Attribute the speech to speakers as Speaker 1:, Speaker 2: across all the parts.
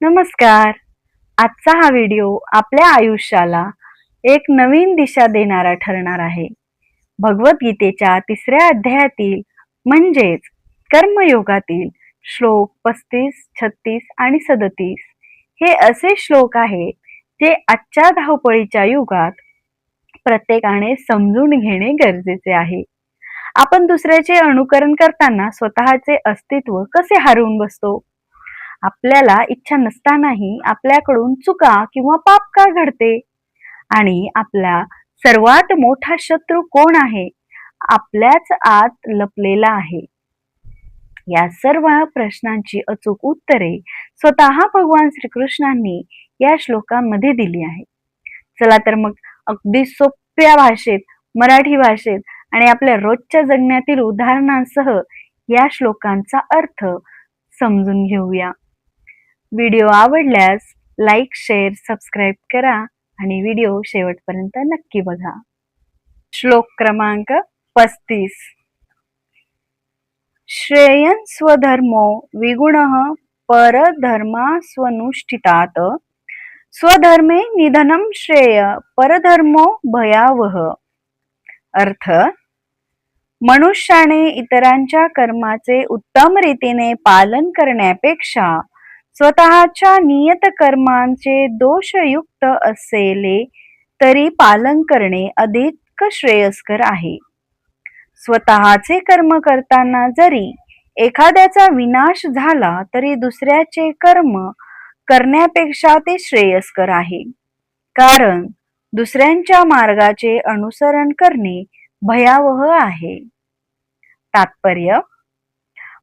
Speaker 1: नमस्कार. आजचा हा व्हिडिओ आपल्या आयुष्याला एक नवीन दिशा देणारा ठरणार आहे. भगवद्गीतेच्या 3ऱ्या अध्यायातील म्हणजेच कर्मयोगातील श्लोक 35, 36 आणि 37 हे असे श्लोक आहेत जे आजच्या धावपळीच्या युगात प्रत्येकाने समजून घेणे गरजेचे आहे. आपण दुसऱ्याचे अनुकरण करताना स्वतःचे अस्तित्व कसे हरवून बसतो? आपल्याला इच्छा नसतानाही आपल्याकडून चुका किंवा पाप का घडते? आणि आपला सर्वात मोठा शत्रू कोण आहे? आपल्याच आत लपलेला आहे. या सर्व प्रश्नांची अचूक उत्तरे स्वतः भगवान श्रीकृष्णांनी या श्लोकांमध्ये दिली आहे. चला तर मग अगदी सोप्या भाषेत, मराठी भाषेत आणि आपल्या रोजच्या जगण्यातील उदाहरणांसह या श्लोकांचा अर्थ समजून घेऊया. व्हिडिओ आवडल्यास लाईक, शेअर, सबस्क्राईब करा आणि व्हिडिओ शेवटपर्यंत नक्की बघा. श्लोक क्रमांक 35. श्रेयन् स्वधर्मो विगुणः परधर्मास्वनुष्ठितात् स्वधर्मे निधनं श्रेय परधर्मो भयावह. अर्थ: मनुष्याने इतरांच्या कर्माचे उत्तम रीतीने पालन करण्यापेक्षा स्वतःच्या नियत कर्मांचे दोषयुक्त असले तरी पालन करणे अधिक श्रेयस्कर आहे. स्वतःचे कर्म करताना जरी एखाद्याचा विनाश झाला तरी दुसऱ्याचे कर्म करण्यापेक्षा ते श्रेयस्कर आहे. कारण दुसऱ्यांच्या मार्गाचे अनुसरण करणे भयावह आहे. तात्पर्य: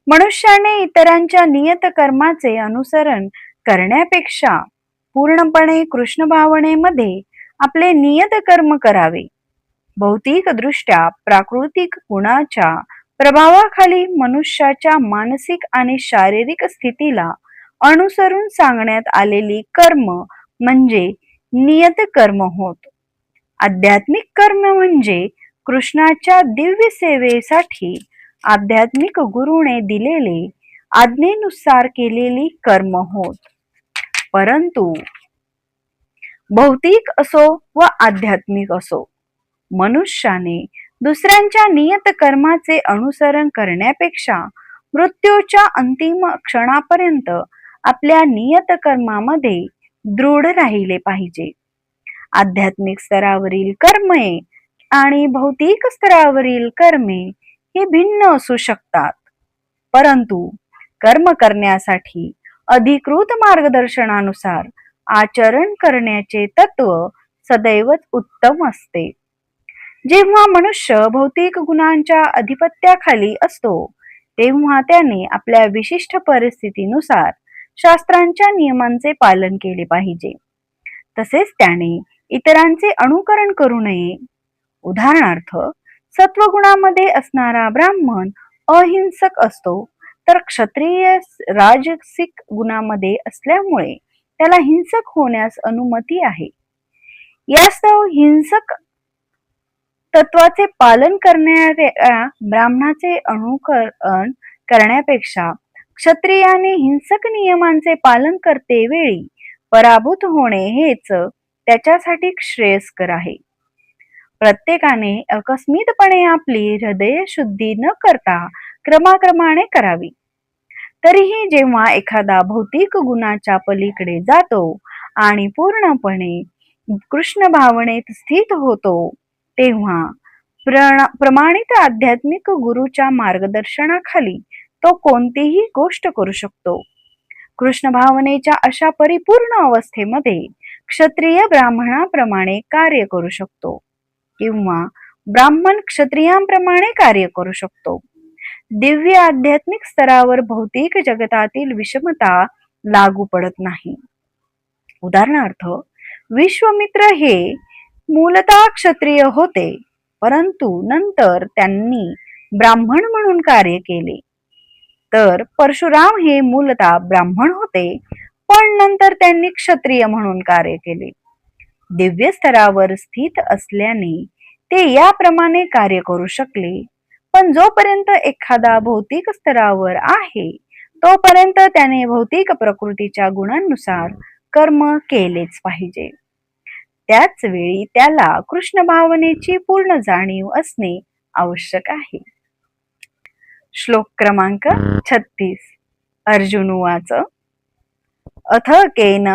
Speaker 1: मनुष्याने इतरांच्या नियत कर्माचे अनुसरण करण्यापेक्षा पूर्णपणे कृष्ण भावनेमध्ये आपले नियत कर्म करावे. भौतिक दृष्ट्या प्राकृतिक गुणाच्या प्रभावाखाली मनुष्याच्या मानसिक आणि शारीरिक स्थितीला अनुसरून सांगण्यात आलेली कर्म म्हणजे नियत कर्म होत. आध्यात्मिक कर्म म्हणजे कृष्णाच्या दिव्य सेवेसाठी आध्यात्मिक गुरुने दिलेले आज्ञेनुसार केलेली कर्म होत. परंतु भौतिक असो व आध्यात्मिक असो, मनुष्याने दुसऱ्यांच्या नियत कर्माचे अनुसरण करण्यापेक्षा मृत्यूच्या अंतिम क्षणापर्यंत आपल्या नियत कर्मामध्ये दृढ राहिले पाहिजे. आध्यात्मिक स्तरावरील कर्मे आणि भौतिक स्तरावरील कर्मे हे भिन्न असू शकतात, परंतु कर्म करण्यासाठी अधिकृत मार्गदर्शनानुसार आचरण करण्याचे तत्व सदैवच उत्तम असते. जेव्हा मनुष्य भौतिक गुणांच्या अधिपत्याखाली असतो तेव्हा त्याने आपल्या विशिष्ट परिस्थितीनुसार शास्त्रांच्या नियमांचे पालन केले पाहिजे. तसेच त्याने इतरांचे अनुकरण करू नये. उदाहरणार्थ, सत्वगुणामध्ये असणारा ब्राह्मण अहिंसक असतो, तर क्षत्रिय राजसिक गुणामध्ये असल्यामुळे त्याला हिंसक होण्यास अनुमती आहे. यास्तव हिंसक तत्वाचे पालन करणाऱ्या ब्राह्मणाचे अनुकरण करण्यापेक्षा क्षत्रियाने हिंसक नियमांचे पालन करते वेळी पराभूत होणे हेच त्याच्यासाठी श्रेयस्कर आहे. प्रत्येकाने अकस्मितपणे आपली हृदय शुद्धी न करता क्रमाक्रमाने करावी. तरीही जेव्हा एखादा भौतिक गुणाच्या पलीकडे जातो आणि पूर्णपणे कृष्ण भावनेत स्थित होतो तेव्हा प्रमाणित आध्यात्मिक गुरुच्या मार्गदर्शनाखाली तो कोणतीही गोष्ट करू शकतो. कृष्ण भावनेच्या अशा परिपूर्ण अवस्थेमध्ये क्षत्रिय ब्राह्मणाप्रमाणे कार्य करू शकतो किंवा ब्राह्मण क्षत्रियांप्रमाणे कार्य करू शकतो. दिव्य आध्यात्मिक स्तरावर भौतिक जगतातील विषमता लागू पडत नाही. उदाहरणार्थ, विश्वामित्र हे मूलतः क्षत्रिय होते, परंतु नंतर त्यांनी ब्राह्मण म्हणून कार्य केले. तर परशुराम हे मूलतः ब्राह्मण होते, पण नंतर त्यांनी क्षत्रिय म्हणून कार्य केले. दिव्य स्तरावर स्थित असल्याने ते याप्रमाणे कार्य करू शकले. पण जोपर्यंत एखादा भौतिक स्तरावर आहे तोपर्यंत त्याने भौतिक प्रकृतीच्या गुणांनुसार कर्म केलेच पाहिजे. त्याच वेळी त्याला कृष्ण भावनेची पूर्ण जाणीव असणे आवश्यक आहे. श्लोक क्रमांक 36. अर्जुन उवाच अथ केन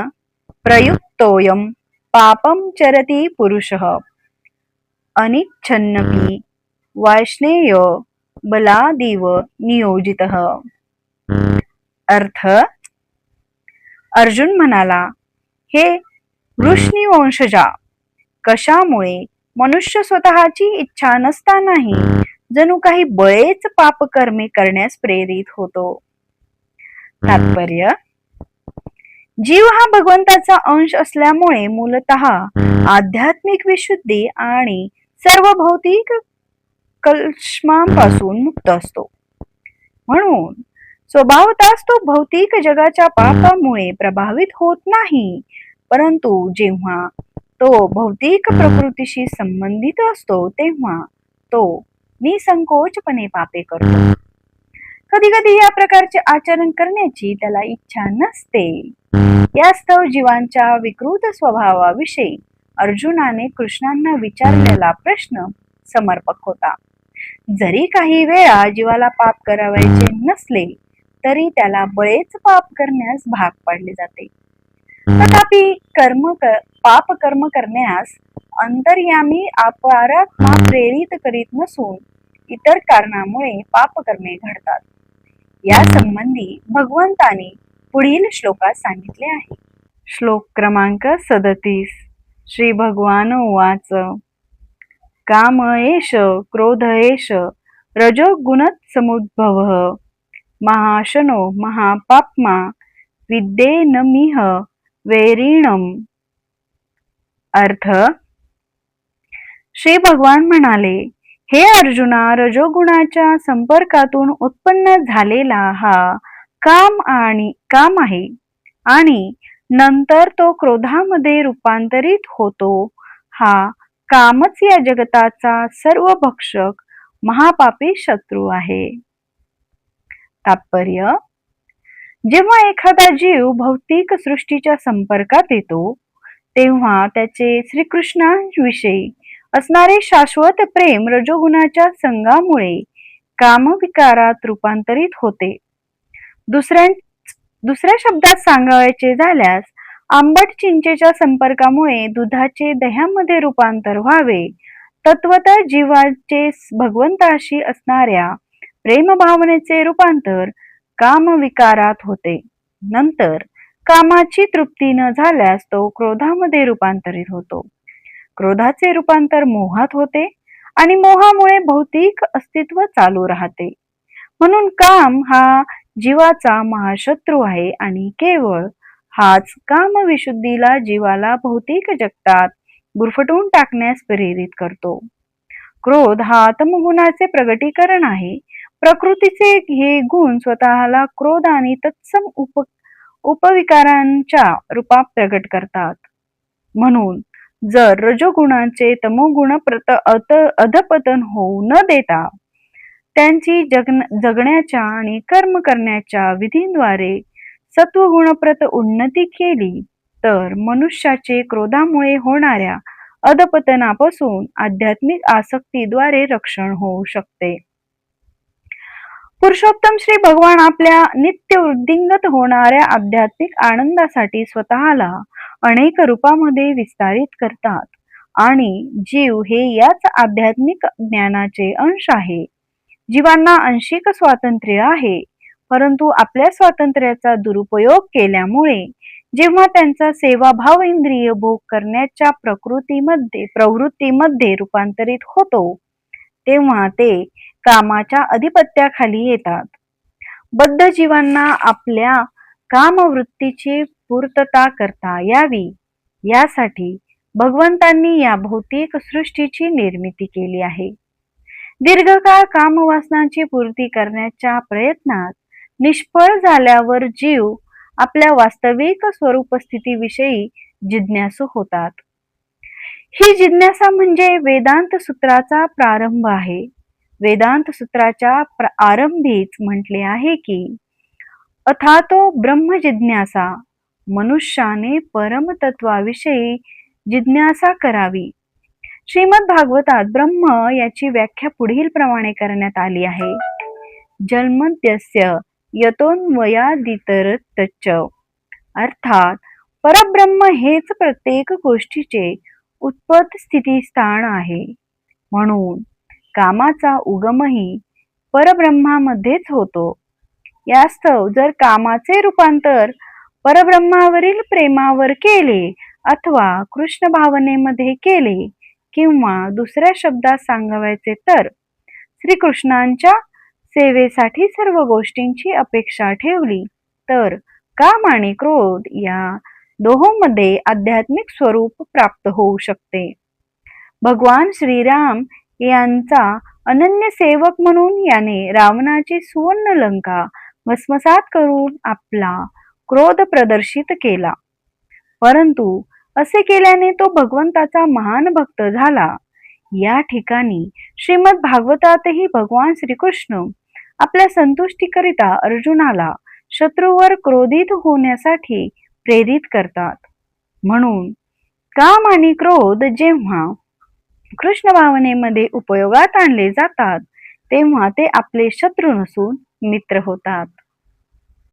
Speaker 1: प्रयुक्तोऽयं पापं चरति पुरुषः अनिच्छन्नपि वैष्णेय बलादिव नियोजितः. अर्थ, अर्जुन म्हणाला, हे वृष्णीवंशजा, कशामुळे मनुष्य स्वतःची इच्छा नसतानाही जणू काही बळेच पापकर्मे करण्यास प्रेरित होतो. तात्पर्य, जीव हा भगवंताचा अंश असल्यामुळे मूलतः आध्यात्मिक विशुद्धी आणि सर्व भौतिक कल्मषांपासून मुक्त असतो. म्हणून स्वभावतःच तो भौतिक जगाच्या पापामुळे प्रभावित होत नाही, परंतु जेव्हा तो भौतिक प्रकृतीशी संबंधित असतो तेव्हा तो निसंकोचपणे पापे करतो. कधी कधी या प्रकारचे आचरण करण्याची त्याला इच्छा नसते. यास्तव जीवांच्या विकृत स्वभावाविषयी अर्जुनाने कृष्णांना विचारलेला प्रश्न समर्पक होता. जरी काही वेळा जीवाला पाप करावयाचे नसले तरी त्याला बळेच पाप करण्यास भाग पाडले जाते. तथापि पाप कर्म करण्यास अंतर्यामी अपरात्मा प्रेरित करीत नसून इतर कारणामुळे पापकर्मे घडतात. या संबंधी भगवंताने पुढील श्लोकात सांगितले आहे. श्लोक क्रमांक 37. श्री भगवान उवाच काम एष क्रोध एष रजोगुणसमुद्भवः महाशनो महापाप्मा विद्येनमिह वैरिणम्. अर्थ, श्री भगवान म्हणाले, हे अर्जुना, रजोगुणाच्या संपर्कातून उत्पन्न झालेला हा काम आहे आणि नंतर तो क्रोधामध्ये रूपांतरित होतो. हा कामच या जगताचा सर्व भक्षक महापापी शत्रू आहे. तात्पर्य, जेव्हा एखादा जीव भौतिक सृष्टीच्या संपर्कात येतो तेव्हा त्याचे श्रीकृष्णांविषयी असणारे शाश्वत प्रेम रजोगुणाच्या संगामुळे कामविकारात रूपांतरित होते. दुसऱ्या शब्दात सांगायचे झाल्यास, आंबट चिंचेच्या संपर्कामुळे दुधाचे दह्यामध्ये रूपांतर व्हावे, तत्वतः जीवाचे भगवंताशी असणाऱ्या प्रेमभावनेचे रूपांतर कामविकारात होते. नंतर कामाची तृप्ती न झाल्यास तो क्रोधामध्ये रूपांतरित होतो. क्रोधाचे रूपांतर मोहात होते आणि मोहामुळे भौतिक अस्तित्व चालू राहते. म्हणून काम हा जीवाचा महाशत्रू आहे आणि केवळ हाच कामविशुद्धीला जीवाला भौतिक जगतात गुरफटून टाकण्यास प्रेरित करतो. क्रोध हा तमगुणाचे प्रगटीकरण आहे. प्रकृतीचे हे गुण स्वतःला क्रोध आणि तत्सम उपविकारांच्या रूपात प्रगट करतात. म्हणून जर रजोगुणाचे तमोगुण अधपतन होऊ न देता त्यांची जगण्याच्या आणि कर्म करण्याच्या विधींद्वारे सत्वगुणप्रत उन्नती केली तर मनुष्याचे क्रोधामुळे होणाऱ्या अधपतनापासून आध्यात्मिक आसक्तीद्वारे रक्षण होऊ शकते. पुरुषोत्तम श्री भगवान आपल्या नित्य वृद्धिंगत होणाऱ्या आध्यात्मिक आनंदासाठी स्वतःला अनेक रूपामध्ये विस्तारित करतात आणि जीव हे याच आध्यात्मिक ज्ञानाचे अंश आहे. जीवांना आंशिक स्वातंत्र्य आहे, परंतु आपल्या स्वातंत्र्याचा दुरुपयोग केल्यामुळे जेव्हा त्यांचा सेवाभाव इंद्रिय भोग करण्याच्या प्रवृत्तीमध्ये रूपांतरित होतो तेव्हा ते कामाच्या अधिपत्याखाली येतात. बद्ध जीवांना आपल्या कामवृत्तीची पूर्तता करता यावी यासाठी भगवंतांनी या भौतिक सृष्टीची निर्मिती केली आहे. दीर्घकाळ कामवासनांची पूर्ती करण्याच्या प्रयत्नात निष्फळ झाल्यावर जीव आपल्या वास्तविक स्वरूपस्थितीविषयी जिज्ञासू होतात. ही जिज्ञासा म्हणजे वेदांत सूत्राचा प्रारंभ आहे. वेदांत सूत्राच्या आरंभीच म्हटले आहे की अथातो ब्रह्म जिज्ञासा, मनुष्याने परमतत्वाविषयी जिज्ञासा करावी. श्रीमद भागवतात ब्रह्म याची व्याख्या पुढील प्रमाणे करण्यात आली आहे. जन्मद्यस्य यतोन्वयादितरतच, अर्थात परब्रह्म हेच प्रत्येक गोष्टीचे उत्पत्त स्थिती स्थान आहे. म्हणून कामाचा उगमही परब्रह्मामध्येच होतो. यास्तव जर कामाचे रूपांतर परब्रह्मावरील प्रेमावर केले अथवा कृष्ण भावनेमध्ये केले, किंवा दुसऱ्या शब्दात सांगायचे तर श्रीकृष्णांच्या सेवेसाठी सर्व गोष्टींची अपेक्षा ठेवली, तर काम आणि क्रोध या दोहोंमध्ये आध्यात्मिक स्वरूप प्राप्त होऊ शकते. भगवान श्रीराम यांचा अनन्य सेवक म्हणून याने रावणाची सुवर्ण लंका भस्मसात करून आपला क्रोध प्रदर्शित केला. परंतु असे केल्याने तो भगवंताचा महान भक्त झाला. या ठिकाणी श्रीमद भागवतातही भगवान श्रीकृष्ण आपल्या संतुष्टीकरिता अर्जुनाला शत्रूवर क्रोधित होण्यासाठी प्रेरित करतात. म्हणून काम आणि क्रोध जेव्हा कृष्ण भावनेमध्ये उपयोगात आणले जातात, तेव्हा ते आपले शत्रू नसून मित्र होतात.